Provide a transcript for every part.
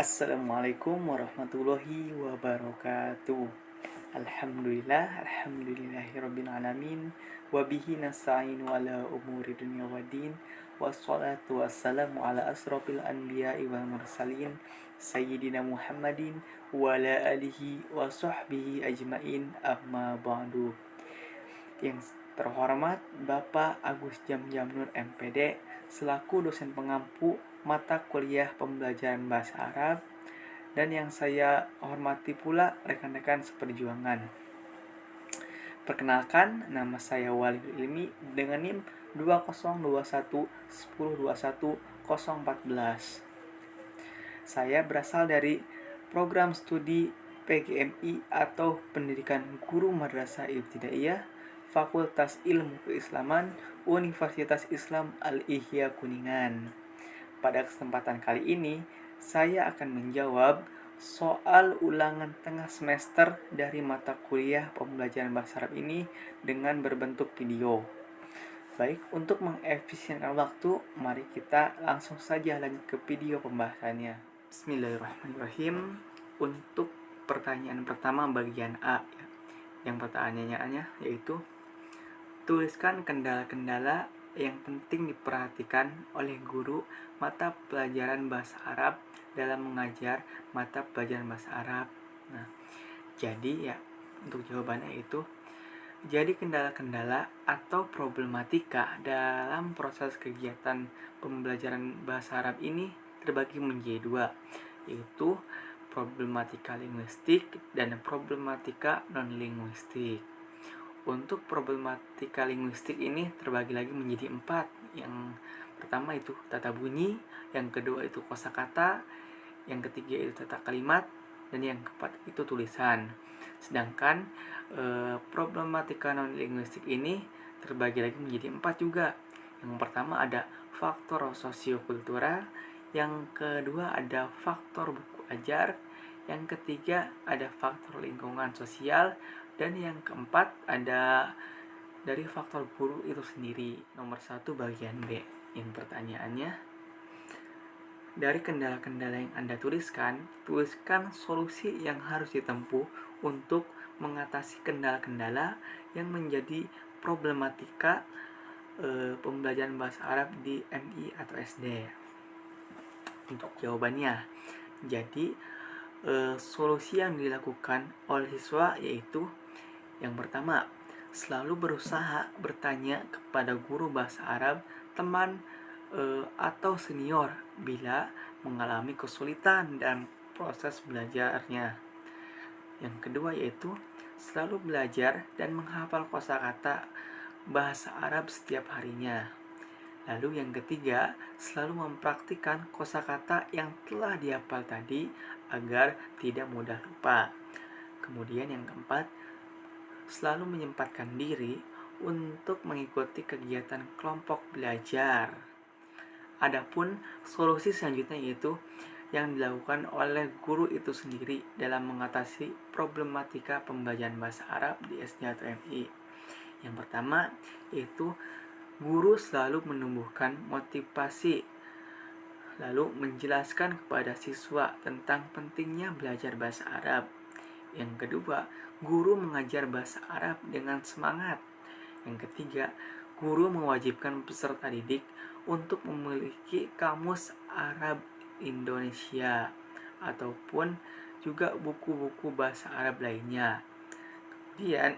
Assalamualaikum warahmatullahi wabarakatuh. Alhamdulillahirabbil alamin wa bihi nasta'inu ala umuri dunya waddin wassalatu wassalamu ala asrofil anbiya'i wal mursalin sayyidina Muhammadin wa ala alihi wa sahbihi ajmain amma ba'du. Yang terhormat Bapak Agus Jamjamnur MPD selaku dosen pengampu mata kuliah pembelajaran bahasa Arab, dan yang saya hormati pula rekan-rekan seperjuangan. Perkenalkan, nama saya Waliul Ilmi dengan NIM 2021 Saya berasal dari program studi PGMI atau Pendidikan Guru Madrasah Ibtidaiyah, Fakultas Ilmu Keislaman, Universitas Islam Al-Ihya Kuningan. Pada kesempatan kali ini, saya akan menjawab soal ulangan tengah semester dari mata kuliah pembelajaran bahasa Arab ini dengan berbentuk video. Baik, untuk mengefisienkan waktu, mari kita langsung saja lanjut ke video pembahasannya. Bismillahirrahmanirrahim. Untuk pertanyaan pertama bagian A, yang pertanyaannya yaitu tuliskan kendala-kendala yang penting diperhatikan oleh guru mata pelajaran bahasa Arab dalam mengajar mata pelajaran bahasa Arab. Nah, jadi untuk jawabannya itu, jadi kendala-kendala atau problematika dalam proses kegiatan pembelajaran bahasa Arab ini terbagi menjadi dua, yaitu problematika linguistik dan problematika non-linguistik. Untuk problematika linguistik ini terbagi lagi menjadi 4. Yang pertama itu tata bunyi, yang kedua itu kosakata, yang ketiga itu tata kalimat, dan yang keempat itu tulisan. Sedangkan problematika non-linguistik ini terbagi lagi menjadi 4 juga. Yang pertama ada faktor sosiokultural, yang kedua ada faktor buku ajar, yang ketiga ada faktor lingkungan sosial, dan yang keempat ada dari faktor guru itu sendiri. Nomor 1 bagian B. Yang pertanyaannya, dari kendala-kendala yang Anda tuliskan solusi yang harus ditempuh untuk mengatasi kendala-kendala yang menjadi problematika pembelajaran bahasa Arab di MI atau SD. Untuk jawabannya, jadi solusi yang dilakukan oleh siswa yaitu yang pertama, selalu berusaha bertanya kepada guru bahasa Arab, teman atau senior bila mengalami kesulitan dalam proses belajarnya. Yang kedua yaitu selalu belajar dan menghafal kosakata bahasa Arab setiap harinya. Lalu yang ketiga, selalu mempraktikkan kosakata yang telah dihafal tadi agar tidak mudah lupa. Kemudian yang keempat, selalu menyempatkan diri untuk mengikuti kegiatan kelompok belajar. Adapun solusi selanjutnya yaitu yang dilakukan oleh guru itu sendiri dalam mengatasi problematika pembelajaran bahasa Arab di SD atau MI. Yang pertama yaitu guru selalu menumbuhkan motivasi, lalu menjelaskan kepada siswa tentang pentingnya belajar bahasa Arab. Yang kedua, guru mengajar bahasa Arab dengan semangat. Yang ketiga, guru mewajibkan peserta didik untuk memiliki kamus Arab Indonesia ataupun juga buku-buku bahasa Arab lainnya. Kemudian,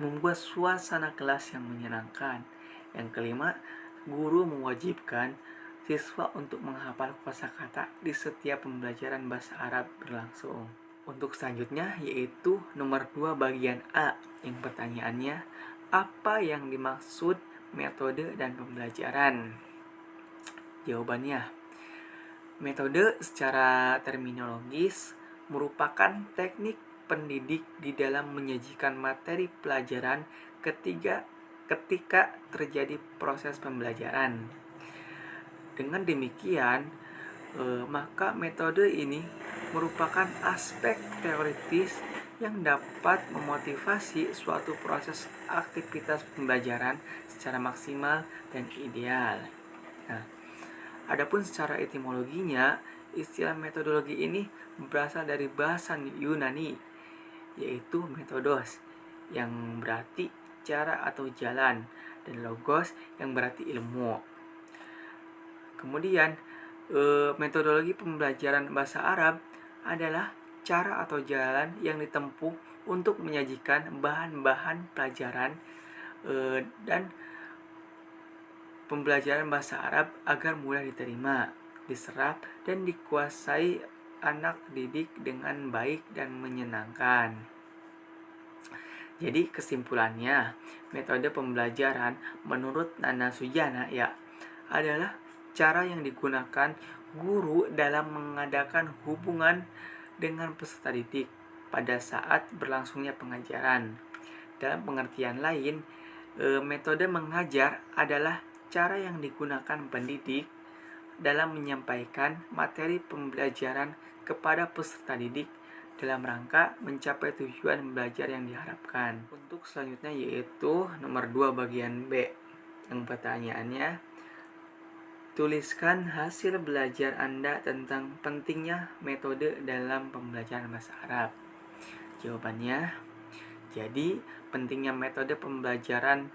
membuat suasana kelas yang menyenangkan. Yang kelima, guru mewajibkan siswa untuk menghafal kosakata di setiap pembelajaran bahasa Arab berlangsung. Untuk selanjutnya yaitu nomor 2 bagian A, yang pertanyaannya, apa yang dimaksud metode dan pembelajaran? Jawabannya, metode secara terminologis merupakan teknik pendidik di dalam menyajikan materi pelajaran ketika terjadi proses pembelajaran. Dengan demikian, maka metode ini merupakan aspek teoritis yang dapat memotivasi suatu proses aktivitas pembelajaran secara maksimal dan ideal. Nah, adapun secara etimologinya istilah metodologi ini berasal dari bahasa Yunani, yaitu metodos, yang berarti cara atau jalan, dan logos yang berarti ilmu. Kemudian, metodologi pembelajaran bahasa Arab adalah cara atau jalan yang ditempuh untuk menyajikan bahan-bahan pelajaran dan pembelajaran bahasa Arab agar mudah diterima, diserap, dan dikuasai anak didik dengan baik dan menyenangkan. Jadi kesimpulannya, metode pembelajaran menurut Nana Sujana adalah cara yang digunakan guru dalam mengadakan hubungan dengan peserta didik pada saat berlangsungnya pengajaran. Dalam pengertian lain, metode mengajar adalah cara yang digunakan pendidik dalam menyampaikan materi pembelajaran kepada peserta didik dalam rangka mencapai tujuan belajar yang diharapkan. Untuk selanjutnya yaitu nomor 2 bagian B. Yang pertanyaannya, tuliskan hasil belajar Anda tentang pentingnya metode dalam pembelajaran bahasa Arab. Jawabannya, jadi pentingnya metode pembelajaran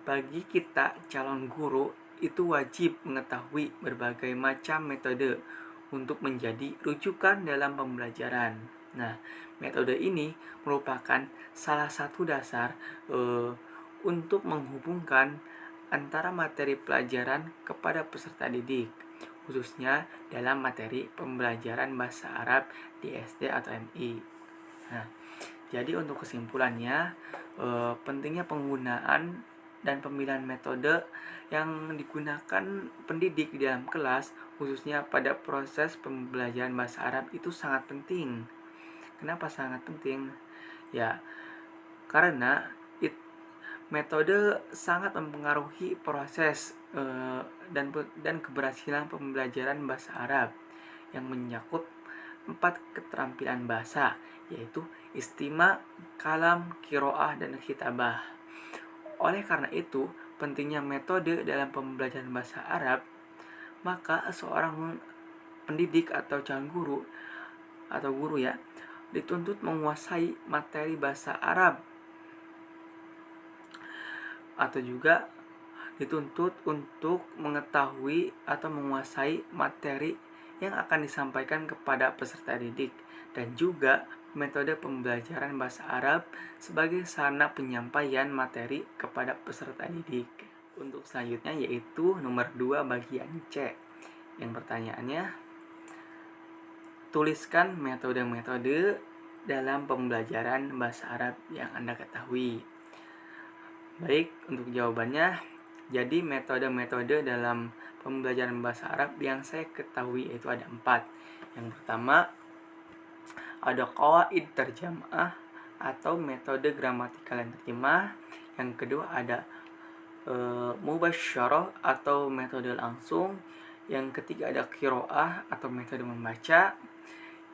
bagi kita calon guru itu wajib mengetahui berbagai macam metode untuk menjadi rujukan dalam pembelajaran. Nah, metode ini merupakan salah satu dasar untuk menghubungkan antara materi pelajaran kepada peserta didik, khususnya dalam materi pembelajaran bahasa Arab di SD atau MI. Nah, jadi untuk kesimpulannya, pentingnya penggunaan dan pemilihan metode yang digunakan pendidik di dalam kelas, khususnya pada proses pembelajaran bahasa Arab itu sangat penting. Kenapa sangat penting? Ya, karena metode sangat mempengaruhi proses dan keberhasilan pembelajaran bahasa Arab yang menyangkut 4 keterampilan bahasa, yaitu istima, kalam, qiraah, dan kitabah. Oleh karena itu, pentingnya metode dalam pembelajaran bahasa Arab, maka seorang pendidik atau calon guru atau guru dituntut menguasai materi bahasa Arab, atau juga dituntut untuk mengetahui atau menguasai materi yang akan disampaikan kepada peserta didik, dan juga metode pembelajaran bahasa Arab sebagai sarana penyampaian materi kepada peserta didik. Untuk selanjutnya yaitu nomor 2 bagian C. Yang pertanyaannya, tuliskan metode-metode dalam pembelajaran bahasa Arab yang Anda ketahui. Baik, untuk jawabannya, jadi metode-metode dalam pembelajaran bahasa Arab yang saya ketahui itu ada 4. Yang pertama, ada qawaid terjemah atau metode gramatikal yang terjemah. Yang kedua ada mubasyarah atau metode langsung. Yang ketiga ada qiraah atau metode membaca.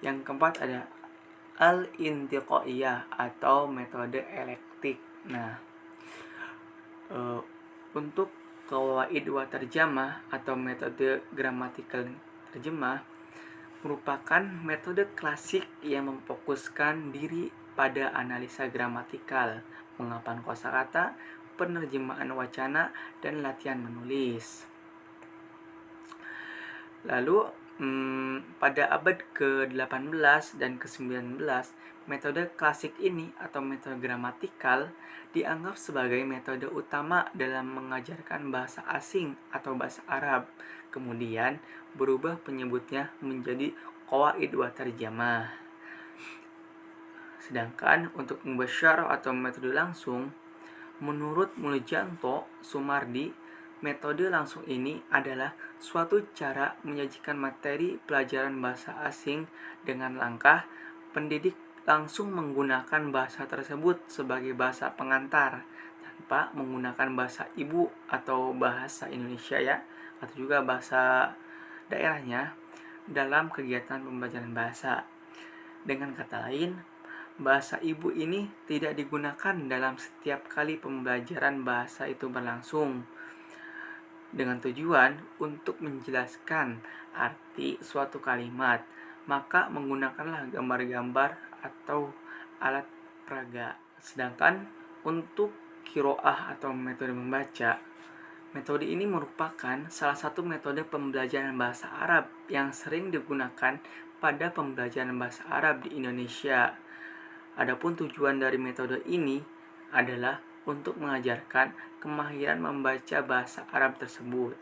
Yang keempat ada al-intiqaiyah atau metode elektik. Nah, untuk qawaid wa terjemah atau metode gramatikal terjemah merupakan metode klasik yang memfokuskan diri pada analisa gramatikal, pengapalan kosakata, penerjemahan wacana, dan latihan menulis. Lalu pada abad ke-18 dan ke-19, metode klasik ini atau metode gramatikal dianggap sebagai metode utama dalam mengajarkan bahasa asing atau bahasa Arab. Kemudian berubah penyebutnya menjadi qawaid wa tarjamah. Sedangkan untuk mubasyarah atau metode langsung, menurut Muljanto Sumardi, metode langsung ini adalah suatu cara menyajikan materi pelajaran bahasa asing dengan langkah pendidik langsung menggunakan bahasa tersebut sebagai bahasa pengantar tanpa menggunakan bahasa ibu atau bahasa Indonesia atau juga bahasa daerahnya dalam kegiatan pembelajaran bahasa. Dengan kata lain, bahasa ibu ini tidak digunakan dalam setiap kali pembelajaran bahasa itu berlangsung. dengan tujuan untuk menjelaskan arti suatu kalimat, maka menggunakanlah gambar-gambar atau alat peraga. Sedangkan untuk qiraah atau metode membaca, metode ini merupakan salah satu metode pembelajaran bahasa Arab yang sering digunakan pada pembelajaran bahasa Arab di Indonesia. Adapun tujuan dari metode ini adalah untuk mengajarkan kemahiran membaca bahasa Arab tersebut.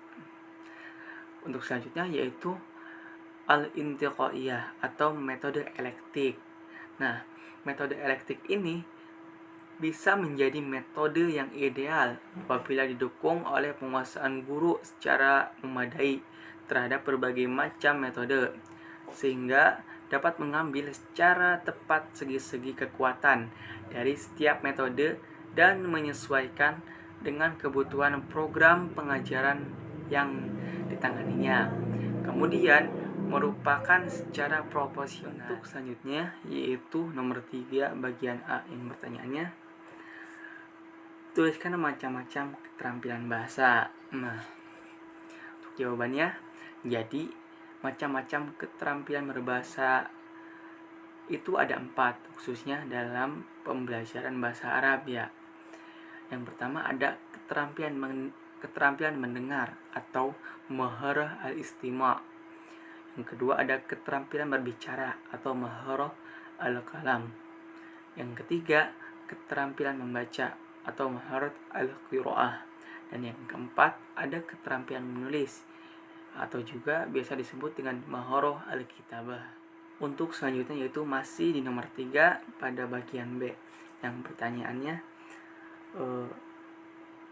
Untuk selanjutnya yaitu al-intiqaiyah atau metode elektik. Nah, metode elektik ini bisa menjadi metode yang ideal apabila didukung oleh penguasaan guru secara memadai terhadap berbagai macam metode, sehingga dapat mengambil secara tepat segi-segi kekuatan dari setiap metode dan menyesuaikan dengan kebutuhan program pengajaran yang ditanganinya. Kemudian merupakan secara proporsional. Untuk selanjutnya yaitu nomor 3 bagian A yang pertanyaannya, tuliskan macam-macam keterampilan bahasa. Nah, untuk jawabannya, jadi macam-macam keterampilan berbahasa itu ada 4, khususnya dalam pembelajaran bahasa Arab ya. Yang pertama ada keterampilan mendengar atau maharah al-istima'. Yang kedua ada keterampilan berbicara atau maharah al-kalam. Yang ketiga keterampilan membaca atau maharat al-qiraah. Dan yang keempat ada keterampilan menulis atau juga biasa disebut dengan maharah al-kitabah. Untuk selanjutnya yaitu masih di nomor 3 pada bagian B. Yang pertanyaannya,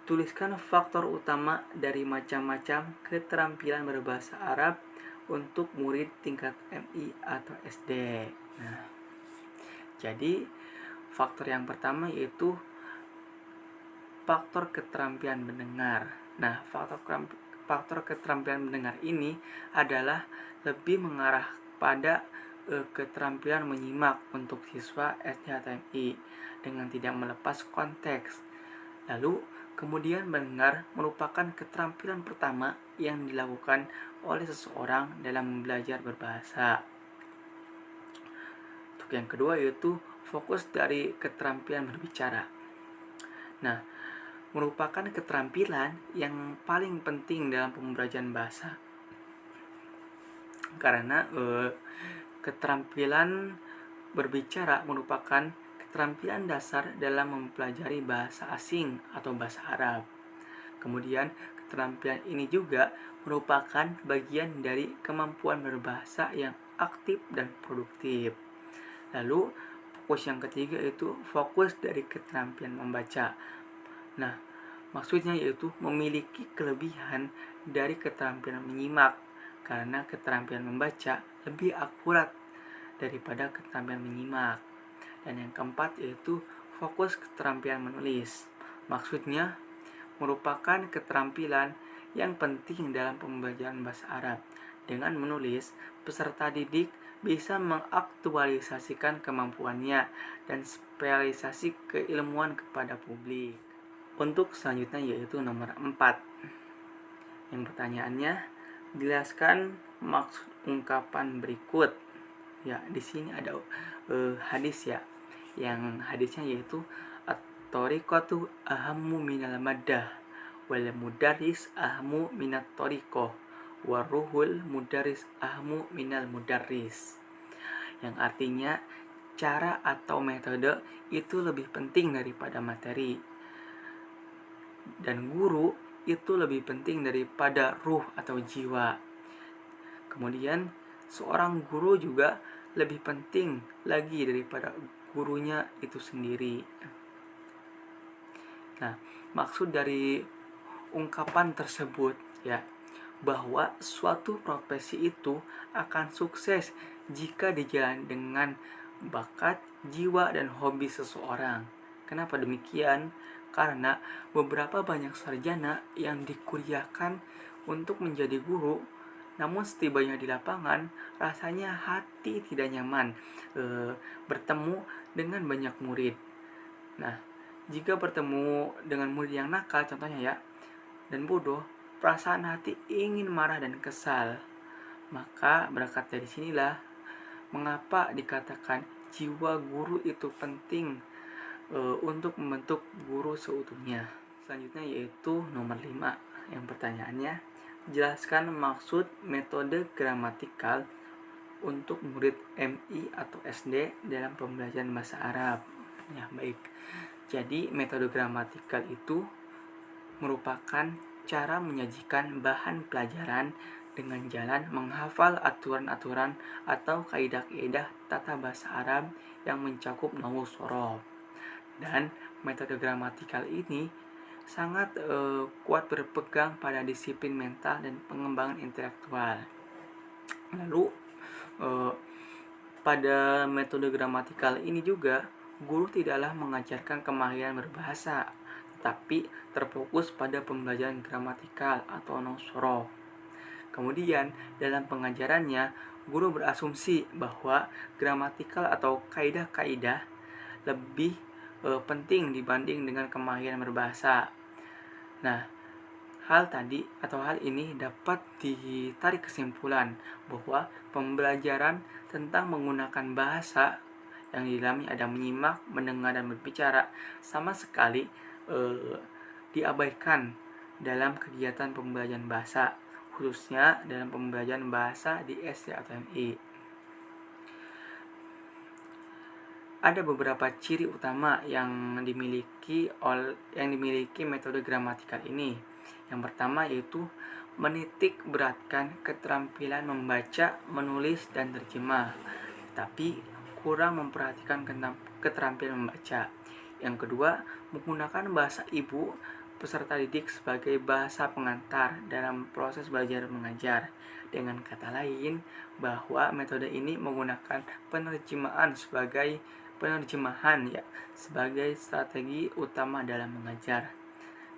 tuliskan faktor utama dari macam-macam keterampilan berbahasa Arab untuk murid tingkat MI atau SD. Nah, jadi faktor yang pertama yaitu faktor keterampilan mendengar. Nah, faktor keterampilan mendengar ini adalah lebih mengarah pada keterampilan menyimak untuk siswa SD atau MI dengan tidak melepas konteks. Lalu, kemudian mendengar merupakan keterampilan pertama yang dilakukan oleh seseorang dalam belajar berbahasa. Untuk yang kedua yaitu fokus dari keterampilan berbicara. Nah, merupakan keterampilan yang paling penting dalam pembelajaran bahasa. Karena keterampilan berbicara merupakan keterampilan dasar dalam mempelajari bahasa asing atau bahasa Arab. Kemudian keterampilan ini juga merupakan bagian dari kemampuan berbahasa yang aktif dan produktif. Lalu fokus yang ketiga yaitu fokus dari keterampilan membaca. Nah, maksudnya yaitu memiliki kelebihan dari keterampilan menyimak, karena keterampilan membaca lebih akurat daripada keterampilan menyimak. Dan yang keempat yaitu fokus keterampilan menulis. Maksudnya merupakan keterampilan yang penting dalam pembelajaran bahasa Arab. Dengan menulis, peserta didik bisa mengaktualisasikan kemampuannya dan spesialisasi keilmuan kepada publik. Untuk selanjutnya yaitu nomor 4. Yang pertanyaannya, jelaskan maksud ungkapan berikut. Ya, di sini ada hadis ya. Yang hadisnya yaitu at-thariqatu ahammu minal maddah wal mudarris ahammu minat thariqah wa ruhul mudarris ahammu minal mudarris. Yang artinya cara atau metode itu lebih penting daripada materi, dan guru itu lebih penting daripada ruh atau jiwa. Kemudian seorang guru juga lebih penting lagi daripada gurunya itu sendiri. Nah, maksud dari ungkapan tersebut ya, bahwa suatu profesi itu akan sukses jika dijalani dengan bakat, jiwa, dan hobi seseorang. Kenapa demikian? Karena beberapa banyak sarjana yang dikuliahkan untuk menjadi guru, namun setibanya di lapangan rasanya hati tidak nyaman bertemu dengan banyak murid. Nah, jika bertemu dengan murid yang nakal contohnya ya, dan bodoh, perasaan hati ingin marah dan kesal. Maka berangkat dari sinilah mengapa dikatakan jiwa guru itu penting untuk membentuk guru seutuhnya. Selanjutnya yaitu nomor 5. Yang pertanyaannya, jelaskan maksud metode gramatikal untuk murid MI atau SD dalam pembelajaran bahasa Arab. Ya, baik. Jadi, metode gramatikal itu merupakan cara menyajikan bahan pelajaran dengan jalan menghafal aturan-aturan atau kaidah-kaidah tata bahasa Arab yang mencakup nahwu shorof. Dan metode gramatikal ini sangat kuat berpegang pada disiplin mental dan pengembangan intelektual. Lalu pada metode gramatikal ini juga guru tidaklah mengajarkan kemahiran berbahasa, tetapi terfokus pada pembelajaran gramatikal atau nahwu shorof. Kemudian dalam pengajarannya guru berasumsi bahwa gramatikal atau kaidah-kaidah lebih penting dibanding dengan kemahiran berbahasa. Nah, hal ini dapat ditarik kesimpulan bahwa pembelajaran tentang menggunakan bahasa yang di dalamnya ada menyimak, mendengar, dan berbicara sama sekali diabaikan dalam kegiatan pembelajaran bahasa, khususnya dalam pembelajaran bahasa di SD atau MI. Ada beberapa ciri utama yang dimiliki metode gramatikal ini. Yang pertama yaitu menitik beratkan keterampilan membaca, menulis, dan terjemah, tapi kurang memperhatikan keterampilan membaca. Yang kedua, menggunakan bahasa ibu peserta didik sebagai bahasa pengantar dalam proses belajar mengajar. Dengan kata lain, bahwa metode ini menggunakan penerjemahan sebagai strategi utama dalam mengajar.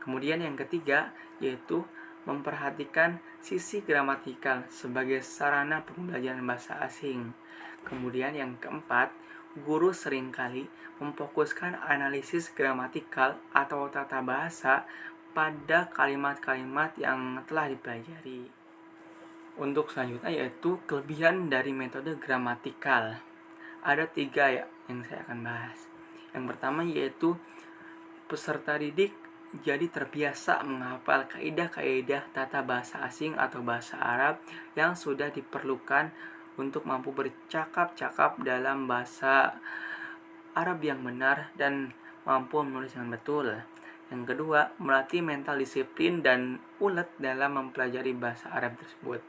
Kemudian yang ketiga yaitu memperhatikan sisi gramatikal sebagai sarana pembelajaran bahasa asing. Kemudian yang keempat, guru seringkali memfokuskan analisis gramatikal atau tata bahasa pada kalimat-kalimat yang telah dipelajari. Untuk selanjutnya yaitu kelebihan dari metode gramatikal. Ada 3 yang saya akan bahas. Yang pertama yaitu peserta didik jadi terbiasa menghafal kaidah-kaidah tata bahasa asing atau bahasa Arab yang sudah diperlukan untuk mampu bercakap-cakap dalam bahasa Arab yang benar dan mampu menulis dengan betul. Yang kedua, melatih mental disiplin dan ulet dalam mempelajari bahasa Arab tersebut.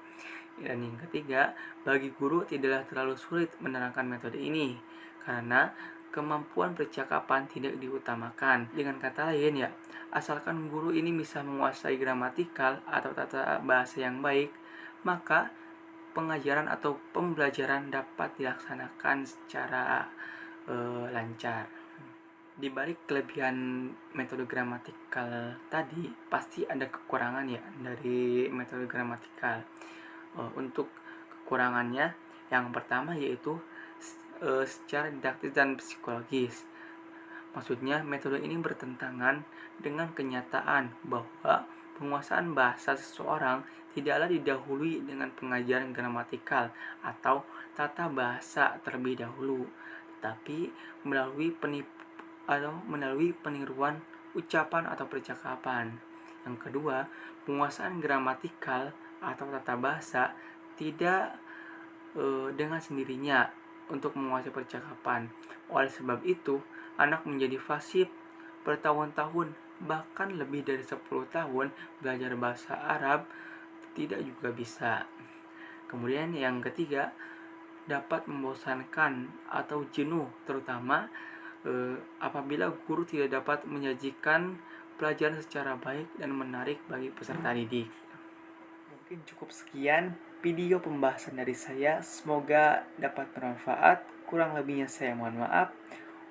Dan yang ketiga, bagi guru tidaklah terlalu sulit menerangkan metode ini karena kemampuan percakapan tidak diutamakan. Dengan kata lain ya, asalkan guru ini bisa menguasai gramatikal atau tata bahasa yang baik, maka pengajaran atau pembelajaran dapat dilaksanakan secara lancar. Di balik kelebihan metode gramatikal tadi, pasti ada kekurangan ya dari metode gramatikal. Untuk kekurangannya, yang pertama yaitu secara didaktis dan psikologis. Maksudnya, metode ini bertentangan dengan kenyataan bahwa penguasaan bahasa seseorang tidaklah didahului dengan pengajaran gramatikal atau tata bahasa terlebih dahulu, tetapi melalui peniruan ucapan atau percakapan. Yang kedua, penguasaan gramatikal atau tata bahasa tidak dengan sendirinya untuk menguasai percakapan. Oleh sebab itu, anak menjadi fasih bertahun-tahun, bahkan lebih dari 10 tahun belajar bahasa Arab tidak juga bisa. Kemudian yang ketiga, dapat membosankan atau jenuh, terutama apabila guru tidak dapat menyajikan pelajaran secara baik dan menarik bagi peserta didik. Mungkin cukup sekian video pembahasan dari saya. Semoga dapat bermanfaat. Kurang lebihnya saya mohon maaf.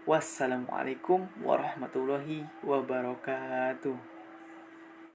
Wassalamualaikum warahmatullahi wabarakatuh.